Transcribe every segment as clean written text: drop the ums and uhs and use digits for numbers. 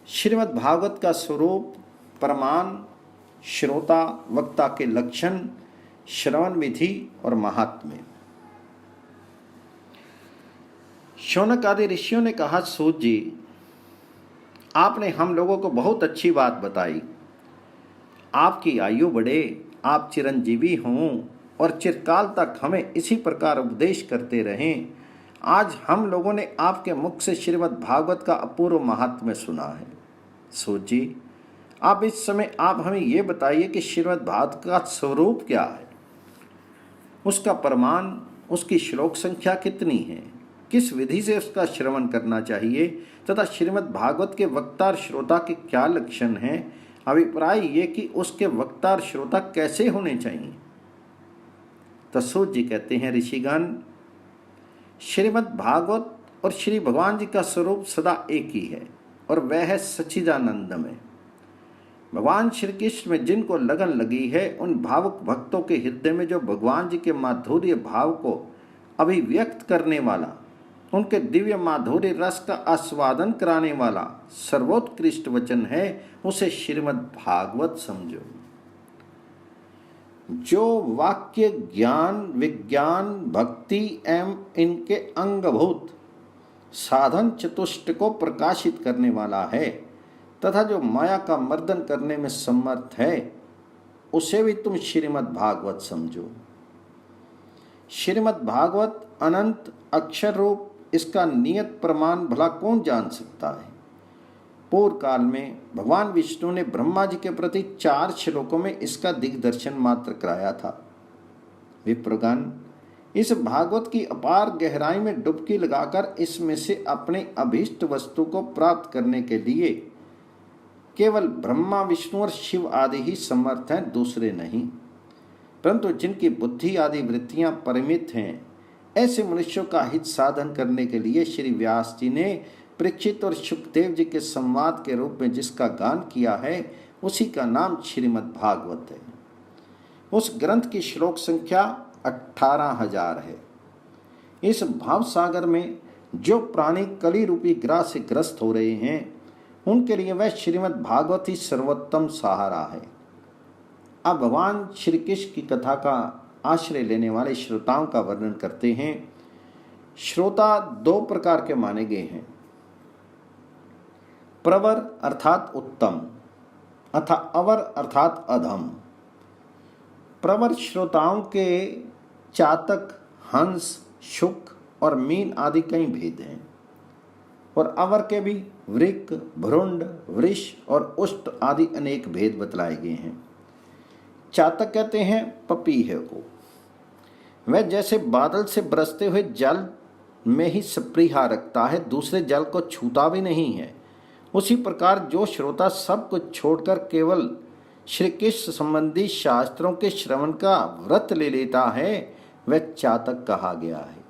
श्रीमद् भागवत का स्वरूप, प्रमाण, श्रोता वक्ता के लक्षण, श्रवण विधि और महात्म्य। शौनक आदि ऋषियों ने कहा, सूत जी, आपने हम लोगों को बहुत अच्छी बात बताई। आपकी आयु बढ़े, आप चिरंजीवी हों और चिरकाल तक हमें इसी प्रकार उपदेश करते रहें। आज हम लोगों ने आपके मुख से श्रीमद् भागवत का अपूर्व महात्म्य सुना है। सूत जी, आप इस समय आप हमें ये बताइए कि श्रीमद् भागवत का स्वरूप क्या है, उसका प्रमाण, उसकी श्लोक संख्या कितनी है, किस विधि से उसका श्रवण करना चाहिए तथा श्रीमद् भागवत के वक्ता और श्रोता के क्या लक्षण हैं। अभिप्राय ये कि उसके वक्ता और श्रोता कैसे होने चाहिए। तो सूत जी कहते हैं, ऋषिगण, श्रीमद् भागवत और श्री भगवान जी का स्वरूप सदा एक ही है और वह है सच्चिदानंदमय। भगवान श्री कृष्ण में जिनको लगन लगी है, उन भावुक भक्तों के हृदय में जो भगवान जी के माधुर्य भाव को अभिव्यक्त करने वाला, उनके दिव्य माधुर्य रस का आस्वादन कराने वाला सर्वोत्कृष्ट वचन है, उसे श्रीमद् भागवत समझो। जो वाक्य ज्ञान, विज्ञान, भक्ति एवं इनके अंगभूत साधन चतुष्ट को प्रकाशित करने वाला है तथा जो माया का मर्दन करने में समर्थ है, उसे भी तुम श्रीमद् भागवत समझो। श्रीमद् भागवत अनंत अक्षर रूप, इसका नियत प्रमाण भला कौन जान सकता है। पूर्व काल में भगवान विष्णु ने ब्रह्मा जी के प्रति 4 श्लोकों में इसका दिग्दर्शन मात्र कराया था। विप्रगण, इस भागवत की अपार गहराई में डुबकी लगाकर इसमें से अपने अभीष्ट वस्तु को प्राप्त करने के लिए केवल ब्रह्मा, विष्णु और शिव आदि ही समर्थ हैं, दूसरे नहीं। परंतु जिनकी बुद्धि आदि वृत्तियां परिमित हैं, ऐसे मनुष्यों का हित साधन करने के लिए श्री व्यास जी ने परीक्षित और शुकदेव जी के संवाद के रूप में जिसका गान किया है, उसी का नाम श्रीमद् भागवत है। उस ग्रंथ की श्लोक संख्या 18,000 है। इस भाव सागर में जो प्राणी कली रूपी ग्रह से ग्रस्त हो रहे हैं, उनके लिए वह श्रीमद् भागवत ही सर्वोत्तम सहारा है। अब भगवान श्री कृष्ण की कथा का आश्रय लेने वाले श्रोताओं का वर्णन करते हैं। श्रोता 2 प्रकार के माने गए हैं, प्रवर अर्थात उत्तम अथा अवर अर्थात अधम। प्रवर श्रोताओं के चातक, हंस, शुक और मीन आदि कई भेद हैं और अवर के भी वृक, भ्रुंड, वृष और उष्ट आदि अनेक भेद बतलाए गए हैं। चातक कहते हैं पपीहे को। वह जैसे बादल से बरसते हुए जल में ही स्पृहा रखता है, दूसरे जल को छूता भी नहीं है, उसी प्रकार जो श्रोता सब कुछ छोड़कर केवल श्री कृष्ण संबंधी शास्त्रों के श्रवण का व्रत ले लेता है, वह चातक कहा गया है।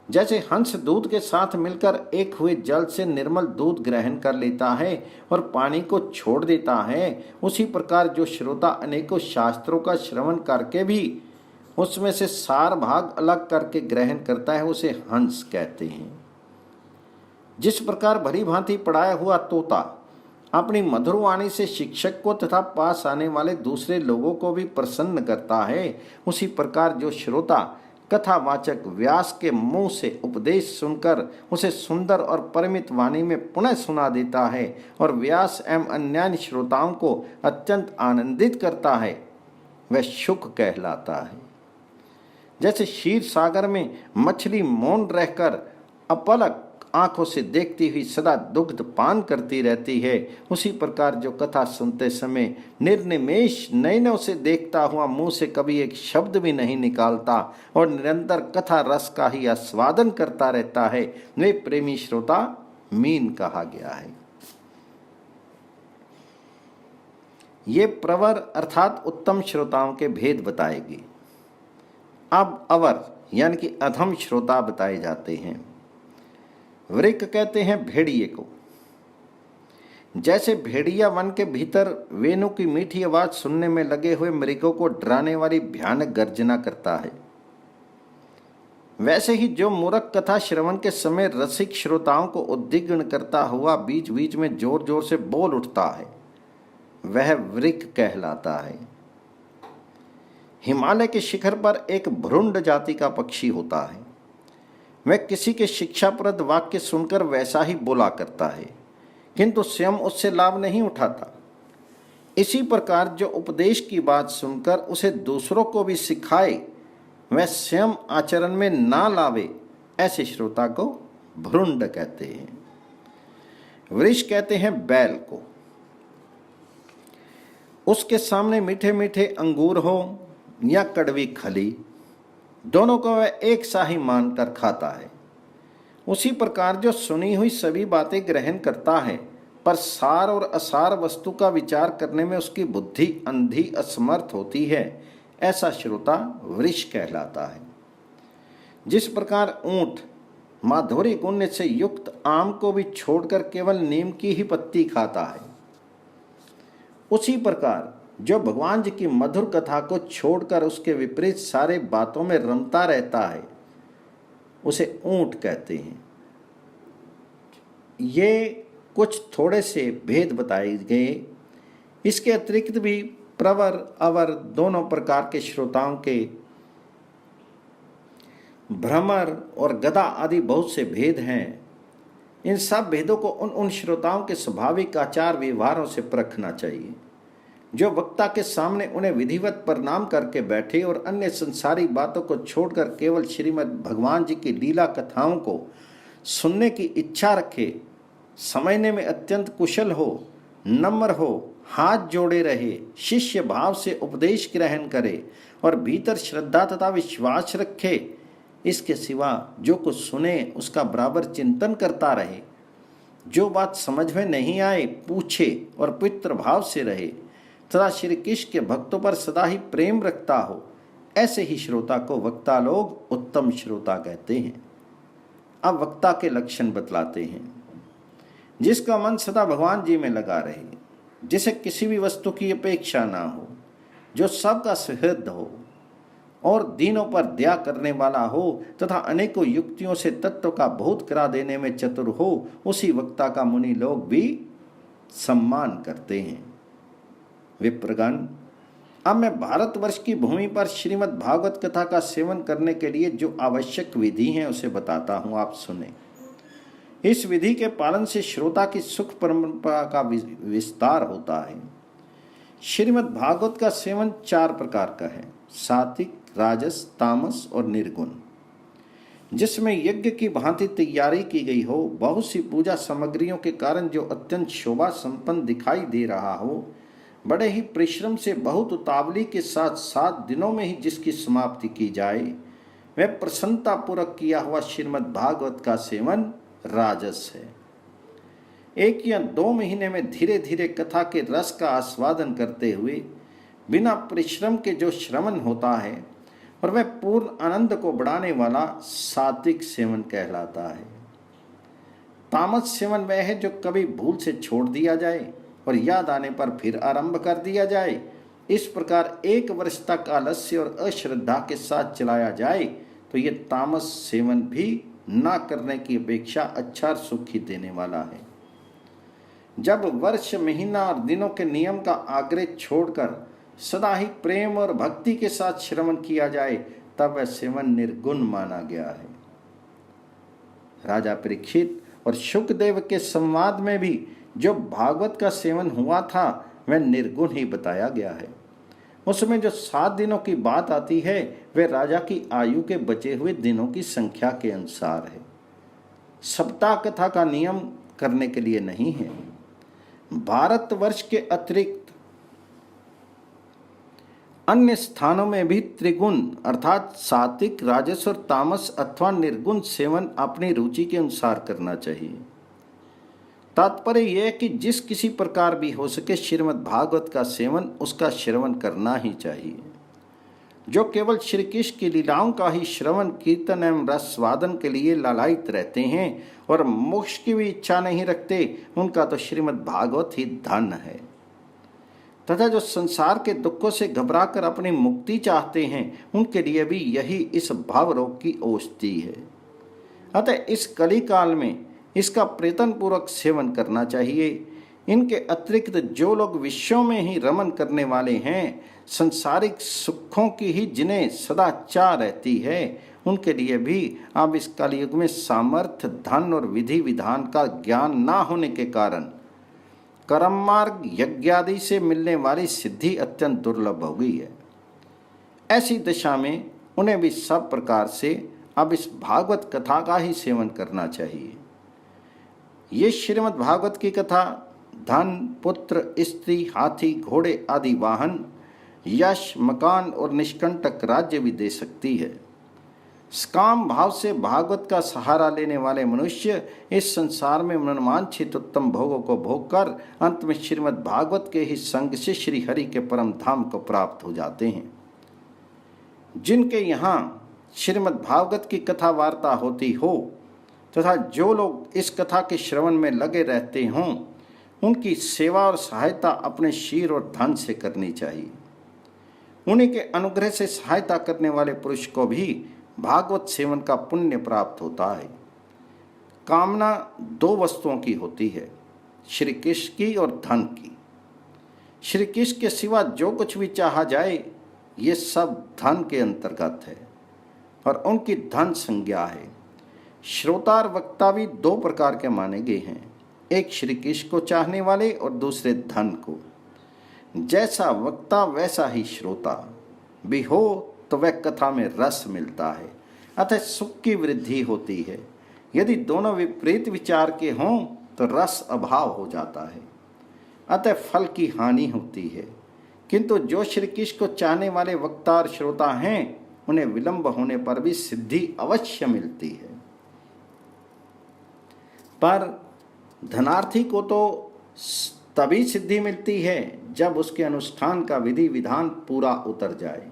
जैसे हंस दूध के साथ मिलकर एक हुए जल से निर्मल दूध ग्रहण कर लेता है और पानी को छोड़ देता है, उसी प्रकार जो श्रोता अनेकों शास्त्रों का श्रवण करके भी उसमें से सार भाग अलग करके ग्रहण करता है, उसे हंस कहते हैं। जिस प्रकार भली भांति पढ़ाया हुआ तोता अपनी मधुर वाणी से शिक्षक को तथा पास आने वाले दूसरे लोगों को भी प्रसन्न करता है, उसी प्रकार जो श्रोता कथावाचक व्यास के मुंह से उपदेश सुनकर उसे सुंदर और परिमित वाणी में पुनः सुना देता है और व्यास एवं अन्य श्रोताओं को अत्यंत आनंदित करता है, वह शुक कहलाता है। जैसे क्षीर सागर में मछली मौन रहकर अपलक आंखों से देखती हुई सदा दुग्ध पान करती रहती है, उसी प्रकार जो कथा सुनते समय निर्निमेष नयनों से देखता हुआ मुंह से कभी एक शब्द भी नहीं निकालता और निरंतर कथा रस का ही आस्वादन करता रहता है, वे प्रेमी श्रोता मीन कहा गया है। ये प्रवर अर्थात उत्तम श्रोताओं के भेद बताएगी। अब अवर यानी कि अधम श्रोता बताए जाते हैं। वृक कहते हैं भेड़िए को। जैसे भेड़िया वन के भीतर वेणु की मीठी आवाज सुनने में लगे हुए मृगों को डराने वाली भयानक गर्जना करता है, वैसे ही जो मूर्ख कथा श्रवण के समय रसिक श्रोताओं को उद्विग्न करता हुआ बीच बीच में जोर जोर से बोल उठता है, वह वृक कहलाता है। हिमालय के शिखर पर एक भ्रुंड जाति का पक्षी होता है। वह किसी के शिक्षाप्रद वाक्य सुनकर वैसा ही बोला करता है, किंतु स्वयं उससे लाभ नहीं उठाता। इसी प्रकार जो उपदेश की बात सुनकर उसे दूसरों को भी सिखाए, वह स्वयं आचरण में ना लावे, ऐसे श्रोता को भ्रुंड कहते हैं। वृष कहते हैं बैल को। उसके सामने मीठे मीठे अंगूर हो या कड़वी खली, दोनों को वह एक सा ही मानकर खाता है। उसी प्रकार जो सुनी हुई सभी बातें ग्रहण करता है, पर सार और असार वस्तु का विचार करने में उसकी बुद्धि अंधी असमर्थ होती है, ऐसा श्रोता वृष कहलाता है। जिस प्रकार ऊंट माधुर्य गुण से युक्त आम को भी छोड़कर केवल नीम की ही पत्ती खाता है, उसी प्रकार जो भगवान जी की मधुर कथा को छोड़कर उसके विपरीत सारे बातों में रमता रहता है, उसे ऊंट कहते हैं। ये कुछ थोड़े से भेद बताए गए। इसके अतिरिक्त भी प्रवर अवर दोनों प्रकार के श्रोताओं के भ्रमर और गदा आदि बहुत से भेद हैं। इन सब भेदों को उन श्रोताओं के स्वाभाविक आचार व्यवहारों से परखना चाहिए। जो वक्ता के सामने उन्हें विधिवत प्रणाम करके बैठे और अन्य संसारी बातों को छोड़कर केवल श्रीमद् भगवान जी की लीला कथाओं को सुनने की इच्छा रखे, समझने में अत्यंत कुशल हो, नम्र हो, हाथ जोड़े रहे, शिष्य भाव से उपदेश ग्रहण करे और भीतर श्रद्धा तथा विश्वास रखे, इसके सिवा जो कुछ सुने उसका बराबर चिंतन करता रहे, जो बात समझ में नहीं आए पूछे और पवित्र भाव से रहे तथा श्री कृष्ण के भक्तों पर सदा ही प्रेम रखता हो, ऐसे ही श्रोता को वक्ता लोग उत्तम श्रोता कहते हैं। अब वक्ता के लक्षण बतलाते हैं। जिसका मन सदा भगवान जी में लगा रहे, जिसे किसी भी वस्तु की अपेक्षा ना हो, जो सबका सुहृद हो और दीनों पर दया करने वाला हो तथा अनेकों युक्तियों से तत्व का बोध करा देने में चतुर हो, उसी वक्ता का मुनि लोग भी सम्मान करते हैं। विप्रगण, अब मैं भारतवर्ष की भूमि पर श्रीमद् भागवत कथा का सेवन करने के लिए जो आवश्यक विधि है उसे बताता हूँ, आप सुने। इस विधि के पालन से श्रोता की सुख परंपरा का विस्तार होता है। श्रीमद् भागवत का सेवन 4 प्रकार का है: सात्विक, राजस, तामस और निर्गुण। जिसमें यज्ञ की भांति तैयारी की गई हो, बहुत सी पूजा सामग्रियों के कारण जो अत्यंत शोभा संपन्न दिखाई दे रहा हो, बड़े ही परिश्रम से बहुत उतावली के साथ 7 दिनों में ही जिसकी समाप्ति की जाए, वह प्रसन्नता पूर्वक किया हुआ श्रीमद् भागवत का सेवन राजस है। 1 या 2 महीने में धीरे धीरे कथा के रस का आस्वादन करते हुए बिना परिश्रम के जो श्रवण होता है और वह पूर्ण आनंद को बढ़ाने वाला सात्विक सेवन कहलाता है। तामस सेवन वह है जो कभी भूल से छोड़ दिया जाए और याद आने पर फिर आरंभ कर दिया जाए। इस प्रकार 1 वर्ष तक आलस्य और अश्रद्धा के साथ चलाया जाए तो ये तामस सेवन भी ना करने की अपेक्षा अच्छा सुख ही देने वाला है। जब वर्ष, महीना और दिनों के नियम का आग्रह छोड़कर सदा ही प्रेम और भक्ति के साथ श्रवण किया जाए, तब वह सेवन निर्गुण माना गया है। राजा परीक्षित और शुकदेव के संवाद में भी जो भागवत का सेवन हुआ था वह निर्गुण ही बताया गया है। उसमें जो 7 दिनों की बात आती है वह राजा की आयु के बचे हुए दिनों की संख्या के अनुसार है, सप्ताह कथा का नियम करने के लिए नहीं है। भारतवर्ष के अतिरिक्त अन्य स्थानों में भी त्रिगुण अर्थात सात्विक, राजस और तामस अथवा निर्गुण सेवन अपनी रुचि के अनुसार करना चाहिए। तात्पर्य यह है कि जिस किसी प्रकार भी हो सके श्रीमद् भागवत का सेवन उसका श्रवण करना ही चाहिए। जो केवल श्री कृष्ण की लीलाओं का ही श्रवण, कीर्तन एवं रसवादन के लिए लालायित रहते हैं और मोक्ष की भी इच्छा नहीं रखते, उनका तो श्रीमद् भागवत ही धन है। तथा जो संसार के दुखों से घबराकर अपनी मुक्ति चाहते हैं उनके लिए भी यही इस भाव रोग की औषधि है। अतः इस कली काल में इसका प्रयत्न पूर्वक सेवन करना चाहिए। इनके अतिरिक्त जो लोग विश्व में ही रमन करने वाले हैं, संसारिक सुखों की ही जिन्हें सदा चाह रहती है, उनके लिए भी अब इस कलयुग में सामर्थ्य, धन और विधि विधान का ज्ञान ना होने के कारण कर्म मार्ग यज्ञ आदि से मिलने वाली सिद्धि अत्यंत दुर्लभ हो गई है। ऐसी दशा में उन्हें भी सब प्रकार से अब इस भागवत कथा का ही सेवन करना चाहिए। ये श्रीमद् भागवत की कथा धन, पुत्र, स्त्री, हाथी, घोड़े आदि वाहन, यश, मकान और निष्कंटक राज्य भी दे सकती है। काम भाव से भागवत का सहारा लेने वाले मनुष्य इस संसार में मनवांछित उत्तम भोगों को भोगकर अंत में श्रीमद् भागवत के ही संग से श्री हरि के परम धाम को प्राप्त हो जाते हैं। जिनके यहाँ श्रीमद् भागवत की कथा वार्ता होती हो तथा जो लोग इस कथा के श्रवण में लगे रहते हों, उनकी सेवा और सहायता अपने शीर और धन से करनी चाहिए। उन्हीं के अनुग्रह से सहायता करने वाले पुरुष को भी भागवत सेवन का पुण्य प्राप्त होता है। कामना दो वस्तुओं की होती है, श्री कृष्ण की और धन की। श्री कृष्ण के सिवा जो कुछ भी चाहा जाए ये सब धन के अंतर्गत है और उनकी धन संज्ञा है। श्रोता और वक्ता भी दो प्रकार के माने गए हैं, एक श्री कृष्ण को चाहने वाले और दूसरे धन को। जैसा वक्ता वैसा ही श्रोता भी हो तो वह कथा में रस मिलता है, अतः सुख की वृद्धि होती है। यदि दोनों विपरीत विचार के हों तो रस अभाव हो जाता है, अतः फल की हानि होती है। किंतु जो श्री कृष्ण को चाहने वाले वक्ता और श्रोता हैं, उन्हें विलंब होने पर भी सिद्धि अवश्य मिलती है। पर धनार्थी को तो तभी सिद्धि मिलती है जब उसके अनुष्ठान का विधि विधान पूरा उतर जाए।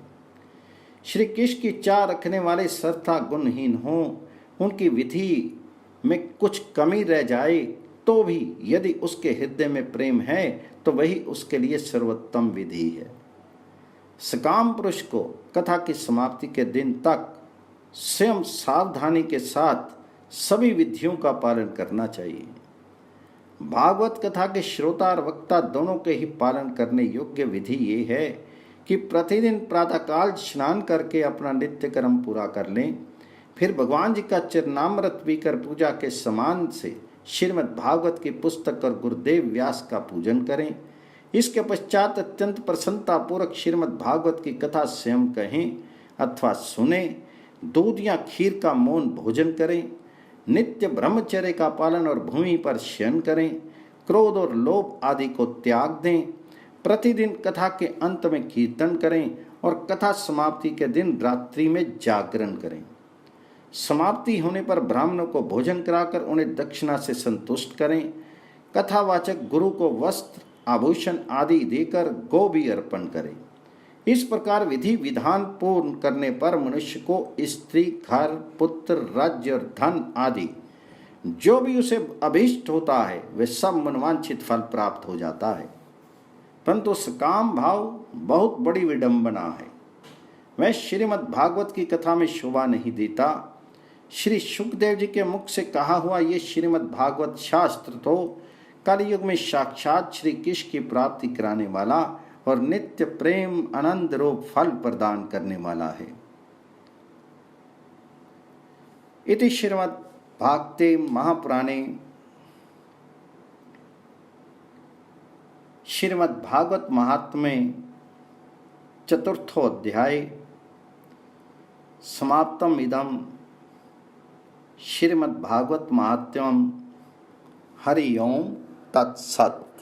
श्री कृष्ण की चाह रखने वाले सर्वथा गुणहीन हों, उनकी विधि में कुछ कमी रह जाए तो भी यदि उसके हृदय में प्रेम है तो वही उसके लिए सर्वोत्तम विधि है। सकाम पुरुष को कथा की समाप्ति के दिन तक स्वयं सावधानी के साथ सभी विधियों का पालन करना चाहिए। भागवत कथा के श्रोता और वक्ता दोनों के ही पालन करने योग्य विधि ये है कि प्रतिदिन प्रातःकाल स्नान करके अपना नित्य कर्म पूरा कर लें, फिर भगवान जी का चरणामृत पीकर पूजा के समान से श्रीमद् भागवत की पुस्तक और गुरुदेव व्यास का पूजन करें। इसके पश्चात अत्यंत प्रसन्नता पूर्वक श्रीमद् भागवत की कथा स्वयं कहें अथवा सुने, दूध या खीर का मौन भोजन करें, नित्य ब्रह्मचर्य का पालन और भूमि पर शयन करें, क्रोध और लोभ आदि को त्याग दें, प्रतिदिन कथा के अंत में कीर्तन करें और कथा समाप्ति के दिन रात्रि में जागरण करें। समाप्ति होने पर ब्राह्मणों को भोजन कराकर उन्हें दक्षिणा से संतुष्ट करें। कथावाचक गुरु को वस्त्र, आभूषण आदि देकर गौ भी अर्पण करें। इस प्रकार विधि विधान पूर्ण करने पर मनुष्य को स्त्री, घर, पुत्र, राज्य और धन आदि जो भी उसे अभीष्ट होता है वे सब मनवांछित फल प्राप्त हो जाता है। परंतु सकाम भाव बहुत बड़ी विडंबना है, वह श्रीमद् भागवत की कथा में शोभा नहीं देता। श्री सुखदेव जी के मुख से कहा हुआ ये श्रीमद् भागवत शास्त्र तो कलयुग में साक्षात श्री कृष्ण की प्राप्ति कराने वाला और नित्य प्रेम आनंद रूप फल प्रदान करने वाला है। इति श्रीमद् भागवते महापुराणे श्रीमद् भागवत महात्म्ये चतुर्थो अध्याय समाप्तम इदम श्रीमद् भागवत महात्म्यम। हरि ओम तत्सत्।